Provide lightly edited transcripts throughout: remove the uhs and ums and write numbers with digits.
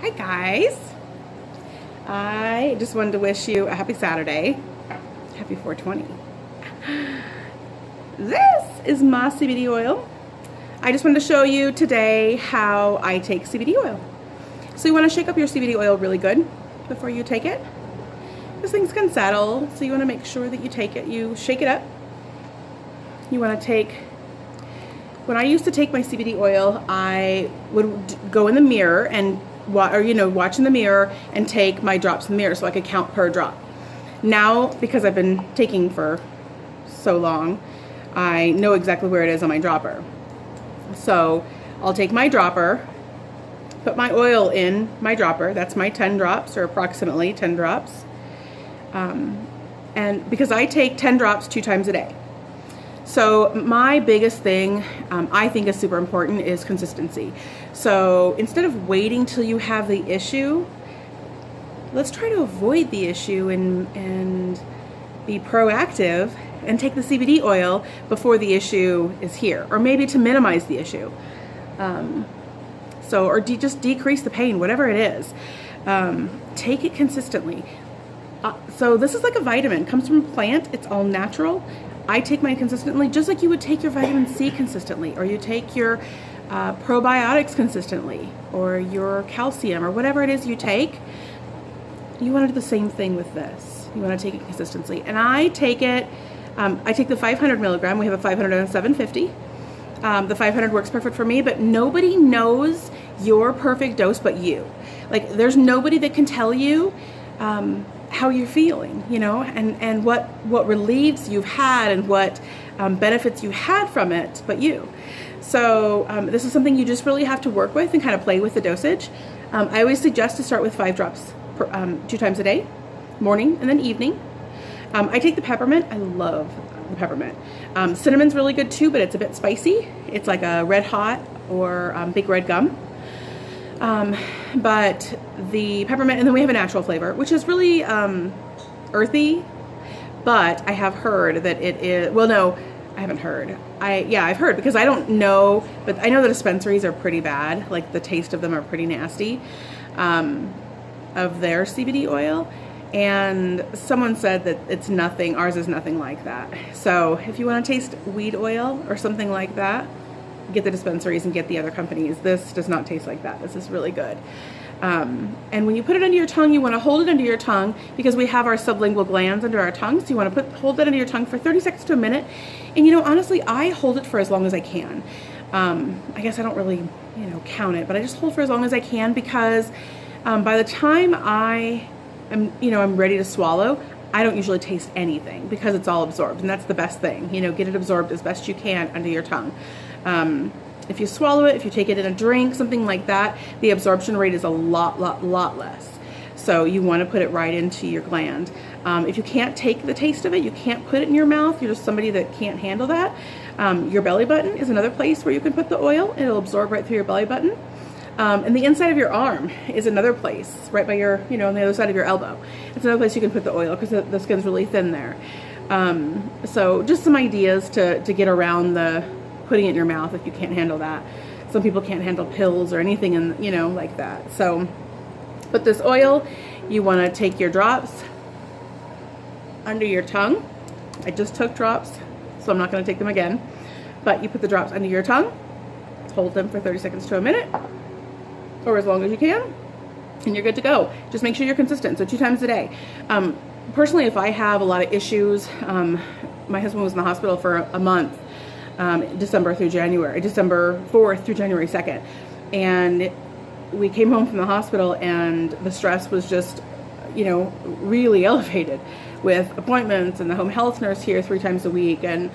Hi guys, I just wanted to wish you a happy Saturday. Happy 420. This is my CBD oil. I just wanted to show you today how I take CBD oil. So you want to shake up your CBD oil really good before you take it. Because things can settle, so you want to make sure that you take it, you shake it up. You want to take, when I used to take my CBD oil, I would go in the mirror and watch in the mirror and take my drops in the mirror so I could count per drop. Now, because I've been taking for so long, I know exactly where it is on my dropper. So I'll take my dropper, put my oil in my dropper. That's my 10 drops, or approximately 10 drops. And because I take 10 drops 2 times a day. So my biggest thing I think is super important is consistency. So instead of waiting till you have the issue, let's try to avoid the issue and be proactive and take the CBD oil before the issue is here, or maybe to minimize the issue. Just decrease the pain, whatever it is. Take it consistently. So this is like a vitamin, comes from a plant, it's all natural. I take mine consistently, just like you would take your vitamin C consistently, or you take your probiotics consistently, or your calcium, or whatever it is you take. You want to do the same thing with this. You want to take it consistently. And I take it, I take the 500 milligram. We have a 500 and a 750. The 500 works perfect for me, but nobody knows your perfect dose but you. Like, there's nobody that can tell you how you're feeling, and what reliefs you've had and what benefits you had from it, but you. So this is something you just really have to work with and kind of play with the dosage. I always suggest to start with 5 drops 2 times a day, morning and then evening. I take the peppermint. I love the peppermint. Cinnamon's really good too, but it's a bit spicy. It's like a red hot or big red gum. But the peppermint, and then we have a natural flavor, which is really earthy, but I have heard that it is, well, no, I haven't heard. I've heard, because I don't know, but I know the dispensaries are pretty bad. Like, the taste of them are pretty nasty, of their CBD oil. And someone said that it's nothing, ours is nothing like that. So if you want to taste weed oil or something like that, get the dispensaries and get the other companies. This does not taste like that. This is really good. And when you put it under your tongue, you want to hold it under your tongue, because we have our sublingual glands under our tongue. So you want to hold that under your tongue for 30 seconds to a minute. And honestly, I hold it for as long as I can. I guess I don't really, count it, but I just hold for as long as I can, because by the time I'm ready to swallow, I don't usually taste anything, because it's all absorbed, and that's the best thing. Get it absorbed as best you can under your tongue. If you swallow it, if you take it in a drink, something like that, the absorption rate is a lot less. So you want to put it right into your gland. If you can't take the taste of it, you can't put it in your mouth, you're just somebody that can't handle that, your belly button is another place where you can put the oil. It'll absorb right through your belly button. And the inside of your arm is another place, right by your, on the other side of your elbow. It's another place you can put the oil, because the skin's really thin there. So just some ideas to get around the putting it in your mouth if you can't handle that. Some people can't handle pills or anything, and like that. So put this oil, you want to take your drops under your tongue. I just took drops, so I'm not going to take them again. But you put the drops under your tongue, hold them for 30 seconds to a minute, or as long as you can, and you're good to go. Just make sure you're consistent, so 2 times a day. Personally, if I have a lot of issues, my husband was in the hospital for a month, December 4th through January 2nd, and we came home from the hospital, and the stress was just, really elevated, with appointments and the home health nurse here 3 times a week, and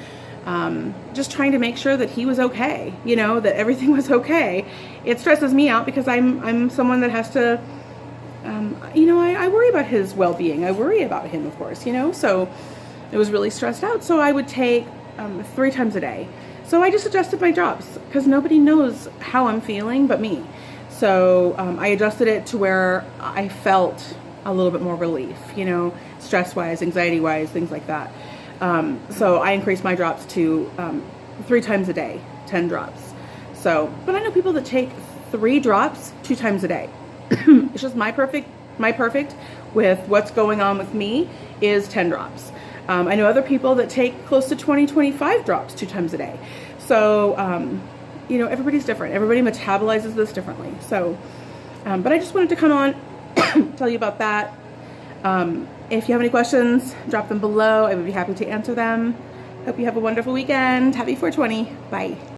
just trying to make sure that he was okay, that everything was okay. It stresses me out, because I'm someone that has to, I worry about his well-being. I worry about him, of course, so it was really stressed out. So I would take 3 times a day. So I just adjusted my drops, because nobody knows how I'm feeling but me. So I adjusted it to where I felt a little bit more relief, stress-wise, anxiety-wise, things like that. So I increased my drops to 3 times a day, 10 drops. So, but I know people that take 3 drops 2 times a day. It's just my perfect with what's going on with me is 10 drops. I know other people that take close to 20, 25 drops 2 times a day. So, you know, everybody's different. Everybody metabolizes this differently. So, but I just wanted to come on, tell you about that. If you have any questions, drop them below. I would be happy to answer them. Hope you have a wonderful weekend. Happy 420. Bye.